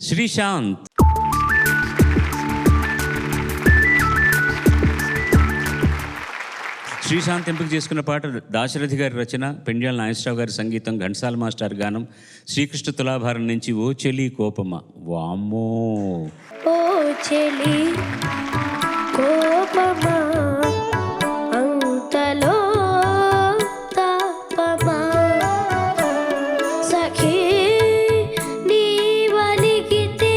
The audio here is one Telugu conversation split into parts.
శ్రీశాంత్. శ్రీశాంత్ ఎంపిక చేసుకున్న పాట దాశరథి గారి రచన, పెండ్యాల నాగేశ్వరరావు గారి సంగీతం, ఘంటసాల మాస్టర్ గానం, శ్రీకృష్ణ తులాభారం నుంచి ఓ చెలి కోపమా. వామ్మో, ఓ చెలి కోపమా అంతలో తాపమా సఖీ నీ వలిగితే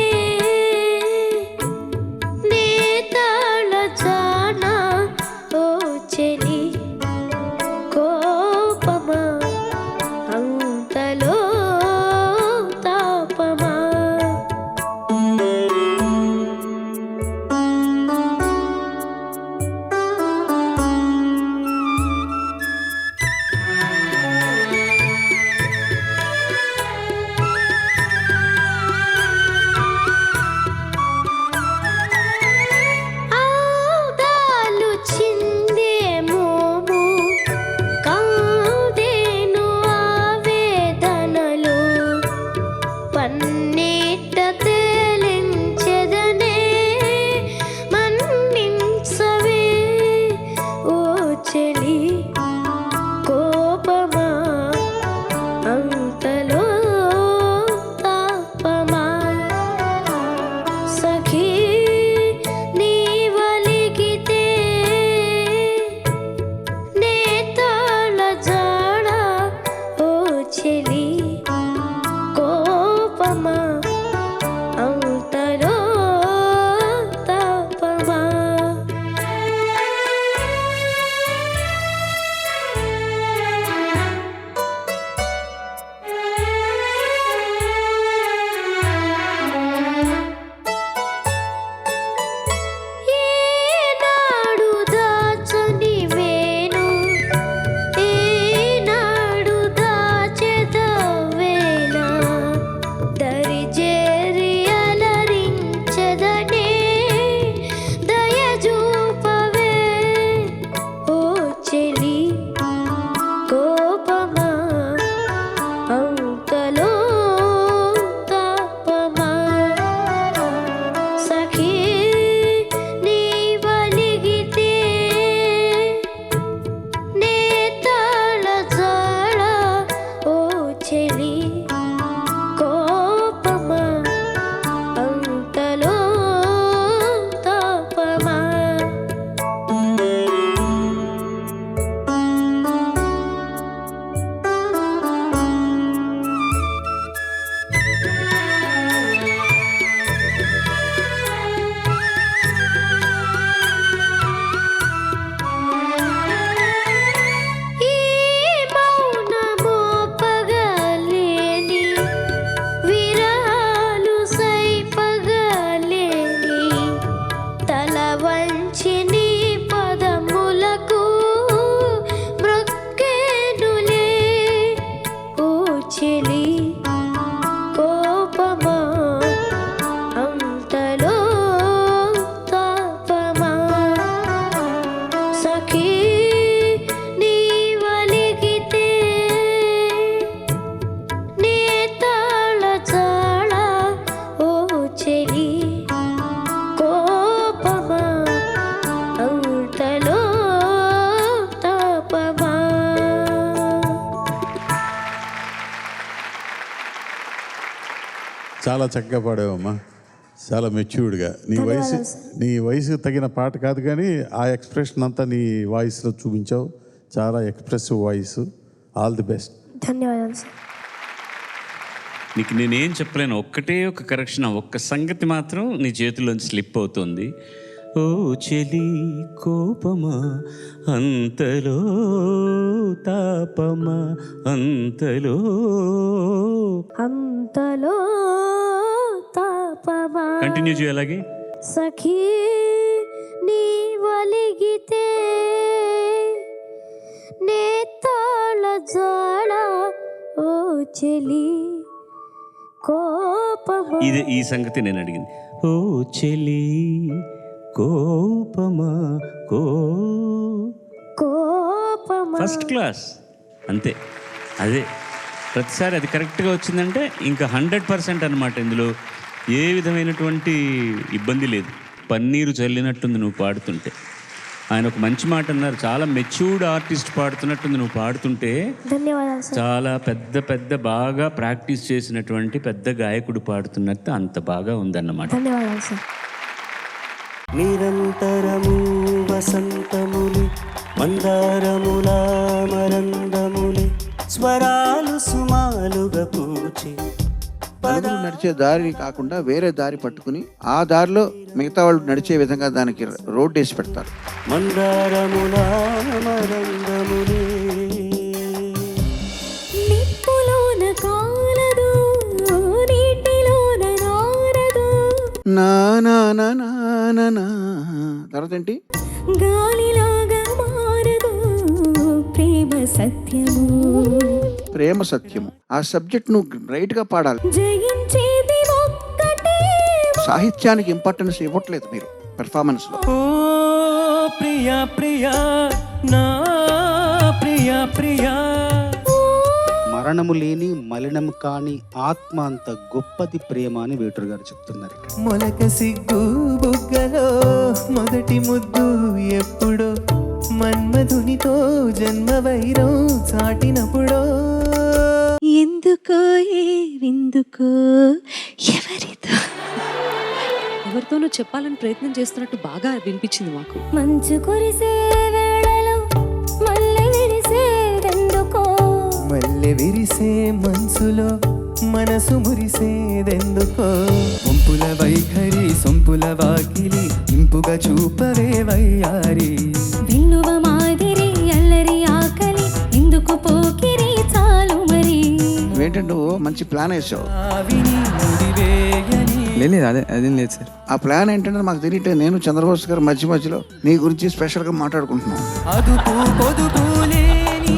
నే తాళజానా. ఓ చెలి కోపమా అంతలో తాపమా. ఆదాలు చిందే మోము కాదేను ఆవేదనలు పన్నీట తేలించెదనే మన్నించవే. ఓ చెలి కోపమా అంతలో తాపమా సఖీ నీ వలిగితే నే తాళజాడా. ఓ చెలి కోపమా అంతలో తాపమా. ఏనాడు దాచని వేణు ఏనాడు దాచెదవేళ దరిజేరి అలరించెదనే దయజూపవే. ఓ చెలి కోపమా అంతలో తాపమా సఖీ నీ వలిగితే నే తాళజాడా. ఓ చెలి కోపమా అంతలో తాపమా. ఈ మౌనమో పగలేని విరహాలు సైపగలేని తల వంచి నీ పదములకు మ్రొక్కేనులే. ఓ చెలి కోపమా అంతలో తాపమా సఖీ నీ వలిగితే నే తాళజాడా. ఓ చెలి కోపమా అంతలో తాపమా. చాలా చక్కగా పాడావమ్మా, చాలా మెచ్యూర్డ్గా. నీ వయసు తగిన పాట కాదు కానీ ఆ ఎక్స్ప్రెషన్ అంతా నీ వాయిస్లో చూపించావు. చాలా expressive voice. All the best. ధన్యవాదాలు సార్. నీకు నేనేం చెప్పలేను. ఒక్కటే ఒక కరెక్షన్, ఒక్క సంగతి మాత్రం నీ చేతిలోంచి స్లిప్ అవుతుంది. ఓ చెలి కోపమా అంతలో తాపమా అంతలో. అంతలో తాపమా కంటిన్యూ చేయాలాగే. సఖీ నీ వలిగితే నే తాళజాడా. ఓ చెలి కోపమా. ఇది ఈ సంగతి నేను అడిగింది. ఓ చెలి కోపమా కోపమా. ఫస్ట్ క్లాస్ అంతే. అదే ప్రతిసారి అది కరెక్ట్గా వచ్చిందంటే ఇంకా 100% అనమాట. ఇందులో ఏ విధమైనటువంటి ఇబ్బంది లేదు. పన్నీరు చల్లినట్టుంది నువ్వు పాడుతుంటే. ఆయన ఒక మంచి మాట అన్నారు, చాలా మెచ్యూర్డ్ ఆర్టిస్ట్ పాడుతున్నట్టుంది నువ్వు పాడుతుంటే. ధన్యవాదాలు సార్. చాలా పెద్ద బాగా ప్రాక్టీస్ చేసినటువంటి పెద్ద గాయకుడు పాడుతున్నట్టు అంత బాగా ఉందన్నమాట. ధన్యవాదాలు సార్. నిరంతరము వసంతములి మందారముల మరందములి స్వరాలు సుమాలుగా పూచి నలుగురు నడిచే దారి కాకుండా వేరే దారి పట్టుకుని ఆ దారిలో మిగతా వాళ్ళు నడిచే విధంగా దానికి రోడ్డు వేసి పెడతారు. మందారముల మరందములి నిప్పులోన కాలదు, నీటిలోన నారదు, నా నా నా నా నా నా. తర్వాత ఏంటి? గాలిలాగా మారదు ప్రేమ సత్యము, ప్రేమ సత్యము. ఆ సబ్జెక్ట్ నువ్వు రైట్ గా పాడాలి. జయించేది ఒక్కటే. సాహిత్యానికి ఇంపార్టెన్స్ ఇవ్వట్లేదు మీరు పెర్ఫార్మెన్స్ లో. ఓ ప్రియా ప్రియా నా ప్రియా ప్రియా మరణము లేని మలినము కాని ఆత్మ అంత గొప్పది ప్రేమ అని వేటూరు గారు చెప్తున్నారు ఇక్కడ. మొలక సిగ్గు బుగ్గలో మొదటి ముద్దు ఎప్పుడో మన్మధునితో జన్మ వైరం చాటినప్పుడో ఎందుకో విందుకో ఎవరితో ఎవరితోనో చెప్పాలని ప్రయత్నం చేస్తున్నట్టు బాగా వినిపించింది మాకు. మంచు కురిసే వేళలో మల్లె విరిసేదెందుకో, మల్లె విరిసే మనసులో మనసు మురిసేదెందుకో వంపుల వైఖరి సొంపుల వాకిలి ఇంపుగా చూపవే వయ్యారి విన్నువ మాదిరి అల్లరి ఆకలి ఇందుకు పోకిరి చాలు మరి. నువ్వేంటంటే నువ్వు మంచి ప్లాన్ వేసావు. ఆవిని ముడివేయని లేదు అదేం లేదు సార్. ఆ ప్లాన్ ఏంటంటే మాకు తెలియట్లేదు. నేను చంద్రబోస్ గారు మధ్యలో నీ గురించి స్పెషల్ గా మాట్లాడుకుంటున్నాం. అదుపు పొదుపు లేని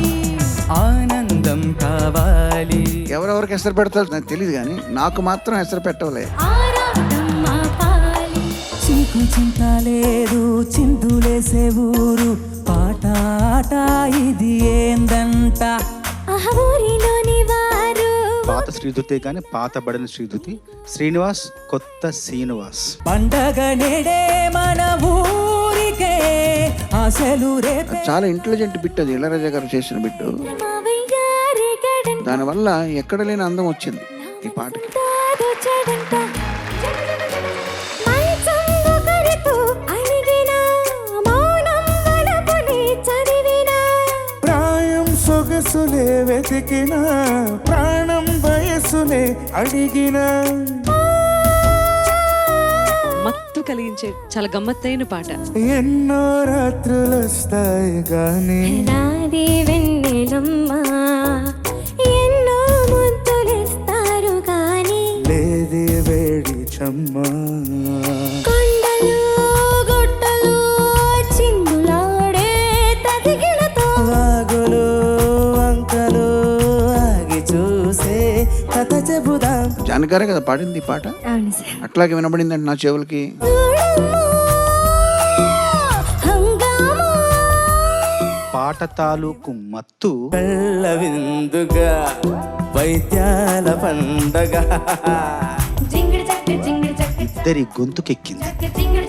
ఆనందం కావాలి ఎవరెవరికి ఎసరు పెడతారు నాకు తెలియదు, కానీ నాకు మాత్రం ఎసరు పెట్టవలే. ఆరాటం ఆపాలి. చీకు చింత లేదు చిందులేసే ఊరు పాట ఆట ఇది ఏందంట ఊరిలోని వారు పాత శ్రీధృతే కానీ పాత బడిన శ్రీధృతి శ్రీనివాస్ కొత్త శ్రీనివాస్. పండగ నేడే మన ఊరికే ఆశలు రేపే చాలా ఇంటెలిజెంట్ బిట్ అది, ఇళరాజా గారు చేసిన బిట్. మావయ్య రేగడంట, దానివల్ల ఎక్కడ లేని అందం వచ్చింది ఈ పాటకి. తాదో చెడంట. మంచం ఒకరితో అలిగిన మౌనం వలపుని చదివిన, ప్రాయం సొగసులే వెతికిన ప్రాణం వయసులే అడిగిన మత్తు కలిగించే చాలా గమ్మత్తైన పాట. ఎన్నో రాత్రులు వస్తాయి కానీ నాది వెన్నెలమ్మ ఎన్నో ముద్దులిస్తారు కానీ, లేది వేడి చెమ్మ కొండలు గుట్టలు చిందులాడే తదిగినతో, వాగులు వంకలు ఆగి చూసే కథ చెబుదాం. జానకి గారే కదా పాడింది ఈ పాట. అవును సార్. అట్లాగే వినబడిందంటే నా చెవులకి. చూడమ్మా, హంగామా. పాట తాలూకు మత్తు కళ్ళ విందుగా వైద్యాల పండగ జింగిడి చక్క జింగిడి చక్క ఇద్దరి గొంతుకెక్కింది. చక్క జింగిడి